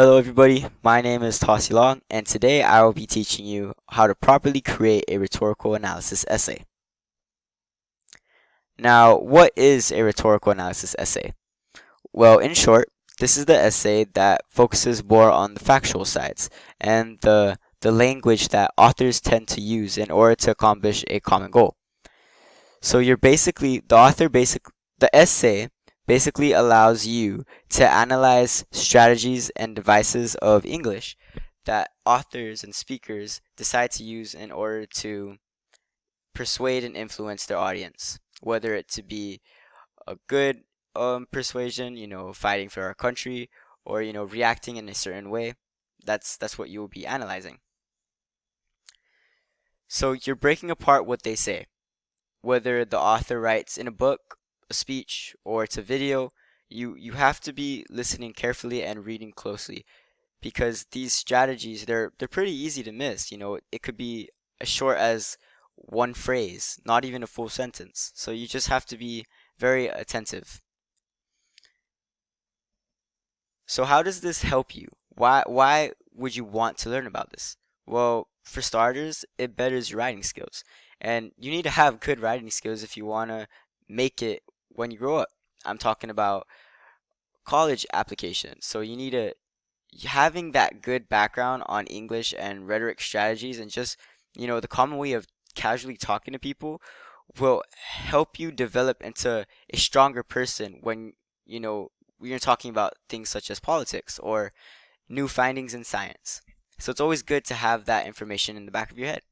Hello everybody, my name is Tossie Long, and today I will be teaching you how to properly create a rhetorical analysis essay. Now, what is a rhetorical analysis essay? Well, in short, this is the essay that focuses more on the factual sides and the language that authors tend to use in order to accomplish a common goal. So the essay basically allows you to analyze strategies and devices of English that authors and speakers decide to use in order to persuade and influence their audience, whether it to be a good persuasion, fighting for our country, or reacting in a certain way. That's what you will be analyzing. So you're breaking apart what they say, whether the author writes in a book, a speech, or it's a video. You have to be listening carefully and reading closely because these strategies they're pretty easy to miss. It could be as short as one phrase, not even a full sentence. So you just have to be very attentive. So how does this help you? Why would you want to learn about this? Well, for starters, it betters your writing skills. And you need to have good writing skills if you want to make it when you grow up. I'm talking about college applications. So you need to having that good background on English and rhetoric strategies and just, the common way of casually talking to people will help you develop into a stronger person when you're talking about things such as politics or new findings in science. So it's always good to have that information in the back of your head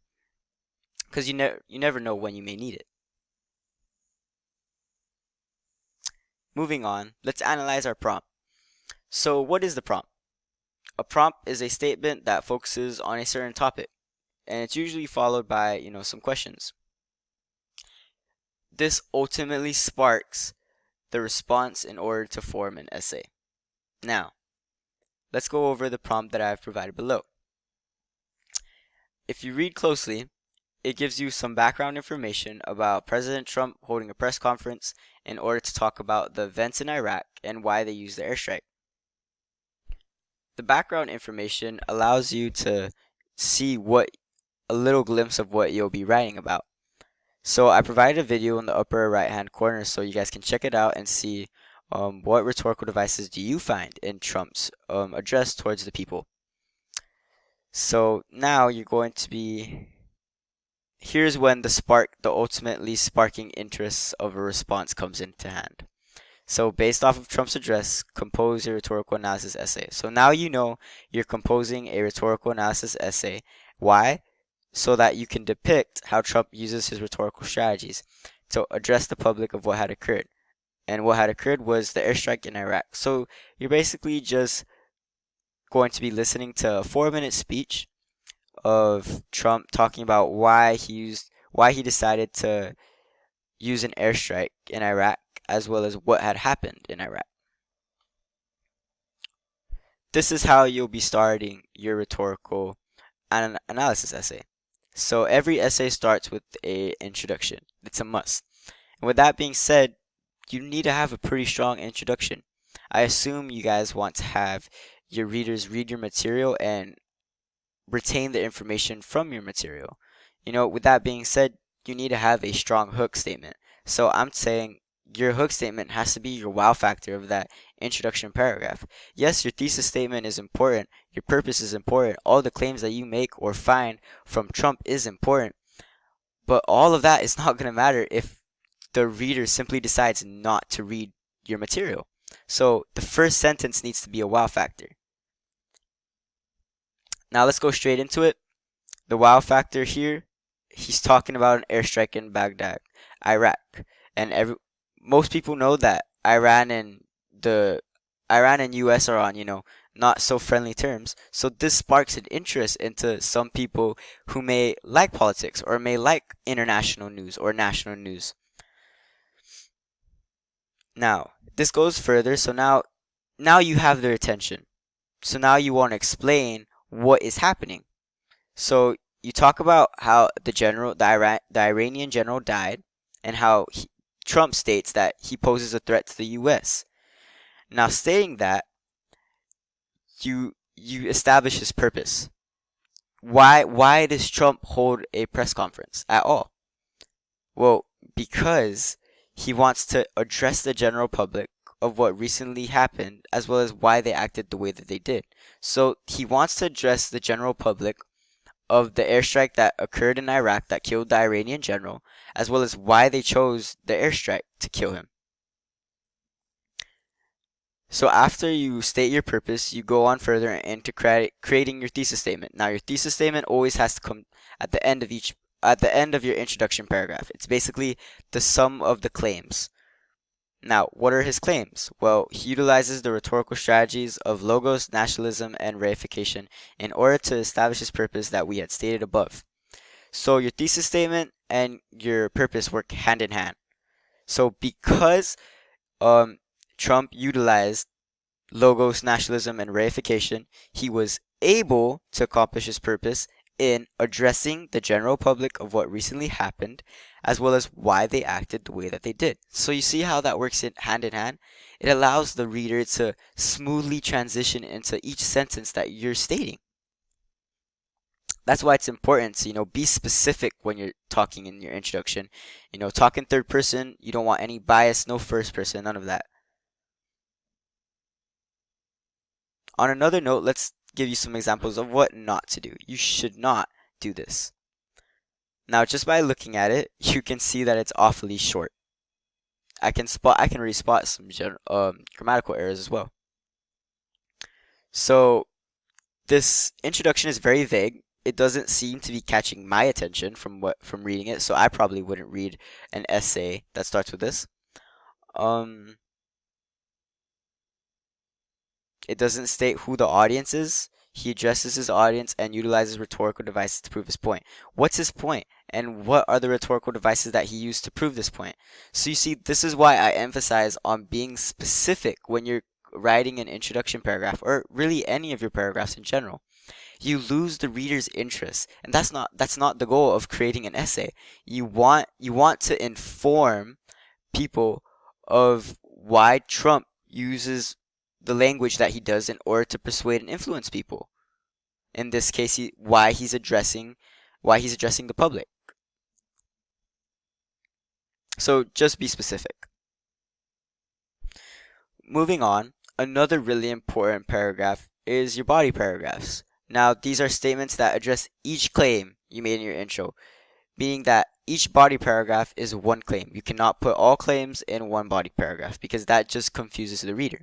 because you never know when you may need it. Moving on, let's analyze our prompt. So what is the prompt? A prompt is a statement that focuses on a certain topic, and it's usually followed by, some questions. This ultimately sparks the response in order to form an essay. Now, let's go over the prompt that I've provided below. If you read closely, it gives you some background information about President Trump holding a press conference in order to talk about the events in Iraq and why they used the airstrike. The background information allows you to see a little glimpse of what you'll be writing about. So I provided a video in the upper right hand corner so you guys can check it out and see what rhetorical devices do you find in Trump's address towards the people. So now you're going to be here's when the ultimately sparking interest of a response comes into hand. So based off of Trump's address, compose a rhetorical analysis essay. So now you know you're composing a rhetorical analysis essay. Why? So that you can depict how Trump uses his rhetorical strategies to address the public of what had occurred. And what had occurred was the airstrike in Iraq. So you're basically just going to be listening to a 4-minute speech of Trump talking about why he decided to use an airstrike in Iraq as well as what had happened in Iraq. This is how you'll be starting your rhetorical analysis essay. So every essay starts with an introduction. It's a must. And with that being said, you need to have a pretty strong introduction. I assume you guys want to have your readers read your material and retain the information from your material. With that being said, you need to have a strong hook statement. So I'm saying your hook statement has to be your wow factor of that introduction paragraph. Yes, your thesis statement is important, your purpose is important, all the claims that you make or find from Trump is important, but all of that is not going to matter if the reader simply decides not to read your material. So the first sentence needs to be a wow factor. Now let's go straight into it. The wow factor here, he's talking about an airstrike in Baghdad, Iraq, and most people know that Iran and U.S. are on not so friendly terms. So this sparks an interest into some people who may like politics or may like international news or national news. Now this goes further. So now you have their attention. So now you want to explain what is happening. So you talk about how the Iranian general died, and how Trump states that he poses a threat to the U.S. Now, stating that, you establish his purpose. Why does Trump hold a press conference at all? Well, because he wants to address the general public of what recently happened, as well as why they acted the way that they did. So he wants to address the general public of the airstrike that occurred in Iraq that killed the Iranian general, as well as why they chose the airstrike to kill him. So after you state your purpose, you go on further into creating your thesis statement. Now your thesis statement always has to come at the end of your introduction paragraph. It's basically the sum of the claims. Now, what are his claims? Well, he utilizes the rhetorical strategies of logos, nationalism, and reification in order to establish his purpose that we had stated above. So your thesis statement and your purpose work hand in hand. So because Trump utilized logos, nationalism, and reification, he was able to accomplish his purpose in addressing the general public of what recently happened, as well as why they acted the way that they did. So you see how that works hand in hand? It allows the reader to smoothly transition into each sentence that you're stating. That's why it's important to, be specific when you're talking in your introduction. Talk in third person. You don't want any bias, no first person, none of that. On another note, let's give you some examples of what not to do. You should not do this. Now, just by looking at it, you can see that it's awfully short. I can really spot some grammatical errors as well. So, this introduction is very vague. It doesn't seem to be catching my attention from reading it, so I probably wouldn't read an essay that starts with this. It doesn't state who the audience is. He addresses his audience and utilizes rhetorical devices to prove his point. What's his point? And what are the rhetorical devices that he used to prove this point? So you see, this is why I emphasize on being specific when you're writing an introduction paragraph, or really any of your paragraphs in general. You lose the reader's interest, and that's not the goal of creating an essay. You want to inform people of why Trump uses the language that he does in order to persuade and influence people. In this case, why he's addressing the public. So just be specific. Moving on, another really important paragraph is your body paragraphs. Now, these are statements that address each claim you made in your intro, meaning that each body paragraph is one claim. You cannot put all claims in one body paragraph because that just confuses the reader.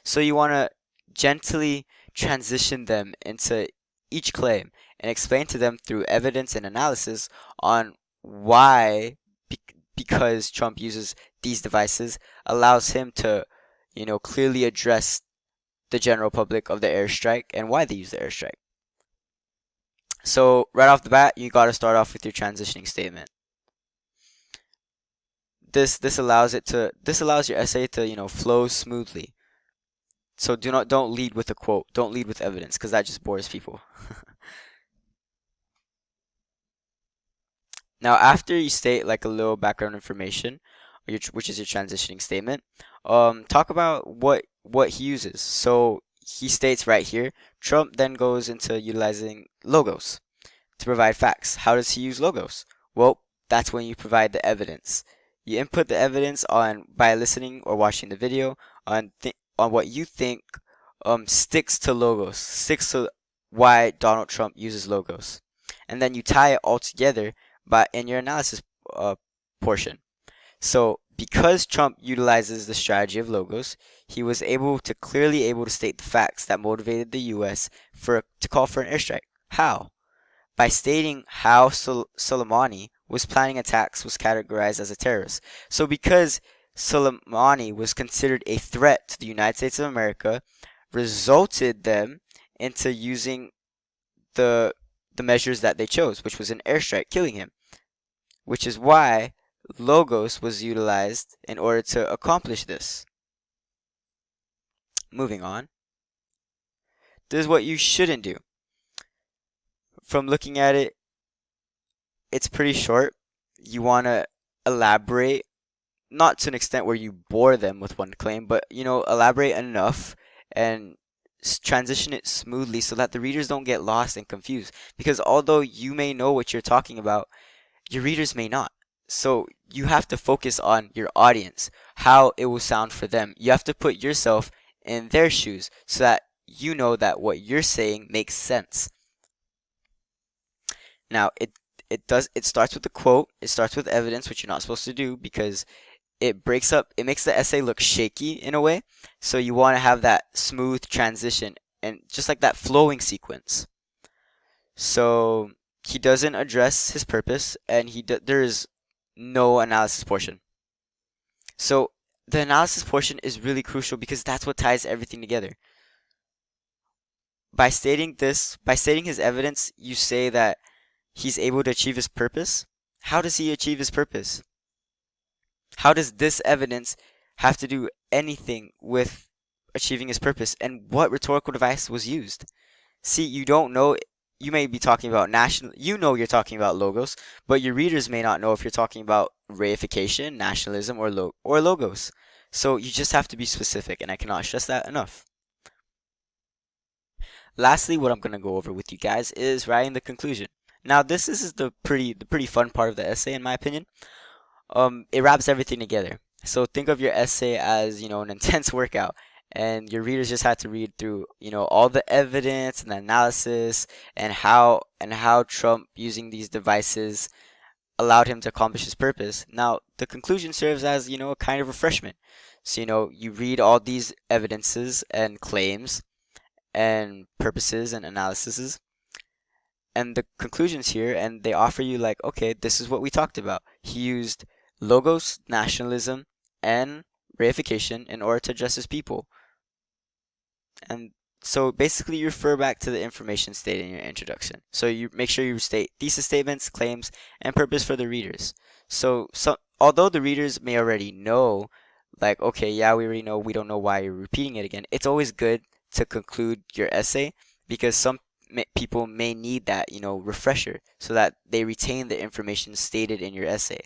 So you want to gently transition them into each claim and explain to them through evidence and analysis on why, because Trump uses these devices, allows him to, clearly address the general public of the airstrike and why they use the airstrike. So right off the bat, you got to start off with your transitioning statement. This allows your essay to flow smoothly. So don't lead with a quote. Don't lead with evidence, because that just bores people. Now, after you state like a little background information, which is your transitioning statement, talk about what he uses. So he states right here, Trump then goes into utilizing logos to provide facts. How does he use logos? Well, that's when you provide the evidence. You input the evidence by listening or watching the video on what you think sticks to why Donald Trump uses logos, and then you tie it all together in your analysis portion. So because Trump utilizes the strategy of logos, he was clearly able to state the facts that motivated the U.S. to call for an airstrike. How? By stating how Soleimani was planning attacks was categorized as a terrorist. So because Soleimani was considered a threat to the United States of America, resulted them into using the measures that they chose, which was an airstrike, killing him. Which is why logos was utilized in order to accomplish this. Moving on. This is what you shouldn't do. From looking at it, it's pretty short. You want to elaborate, not to an extent where you bore them with one claim, but elaborate enough and transition it smoothly so that the readers don't get lost and confused. Because although you may know what you're talking about, your readers may not. So you have to focus on your audience, how it will sound for them. You have to put yourself in their shoes so that you know that what you're saying makes sense. Now, it starts with a quote, it starts with evidence, which you're not supposed to do because it makes the essay look shaky in a way. So you want to have that smooth transition and just like that flowing sequence. So he doesn't address his purpose, and there is no analysis portion. So the analysis portion is really crucial because that's what ties everything together. By stating his evidence, you say that he's able to achieve his purpose. How does he achieve his purpose? How does this evidence have to do anything with achieving his purpose? And what rhetorical device was used? See, you don't know. You may be talking about national. You know you're talking about logos, but your readers may not know if you're talking about reification, nationalism, or logos. So you just have to be specific, and I cannot stress that enough. Lastly, what I'm going to go over with you guys is writing the conclusion. Now, this is the pretty fun part of the essay, in my opinion. It wraps everything together. So think of your essay as, an intense workout, and your readers just had to read through, all the evidence and the analysis and how Trump using these devices allowed him to accomplish his purpose. Now, the conclusion serves as, a kind of refreshment. So, you read all these evidences and claims and purposes and analyses and the conclusions here, and they offer you like, okay, this is what we talked about. He used logos, nationalism, and reification in order to address his people. And so basically you refer back to the information stated in your introduction. So you make sure you state thesis statements, claims, and purpose for the readers. So although the readers may already know, like, okay, yeah, we already know, we don't know why you're repeating it again. It's always good to conclude your essay because some people may need that, refresher so that they retain the information stated in your essay.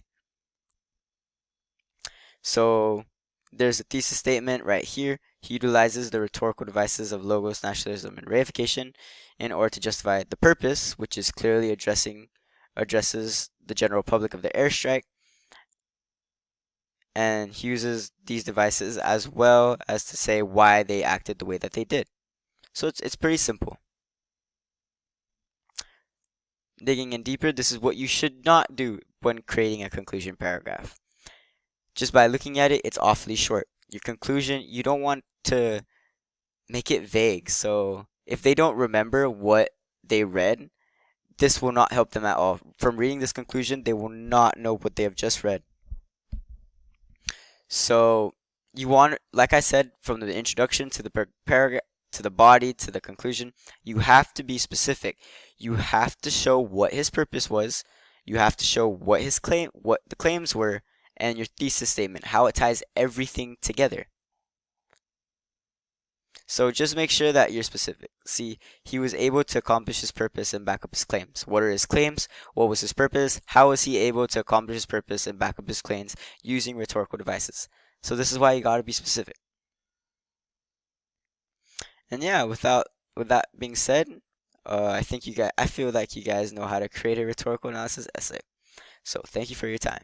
So there's a thesis statement right here. He utilizes the rhetorical devices of logos, nationalism, and reification in order to justify the purpose, which is clearly addresses the general public of the airstrike. And he uses these devices as well as to say why they acted the way that they did. So it's pretty simple. Digging in deeper, this is what you should not do when creating a conclusion paragraph. Just by looking at it, it's awfully short. Your conclusion, you don't want to make it vague. So if they don't remember what they read, this will not help them at all. From reading this conclusion, they will not know what they have just read. So you want, like I said, from the introduction to the paragraph, to the body, to the conclusion, you have to be specific. You have to show what his purpose was. You have to show what the claims were, and your thesis statement, how it ties everything together. So just make sure that you're specific. See, he was able to accomplish his purpose and back up his claims. What are his claims? What was his purpose? How was he able to accomplish his purpose and back up his claims using rhetorical devices? So this is why you gotta be specific. And yeah, with that being said, I feel like you guys know how to create a rhetorical analysis essay. So thank you for your time.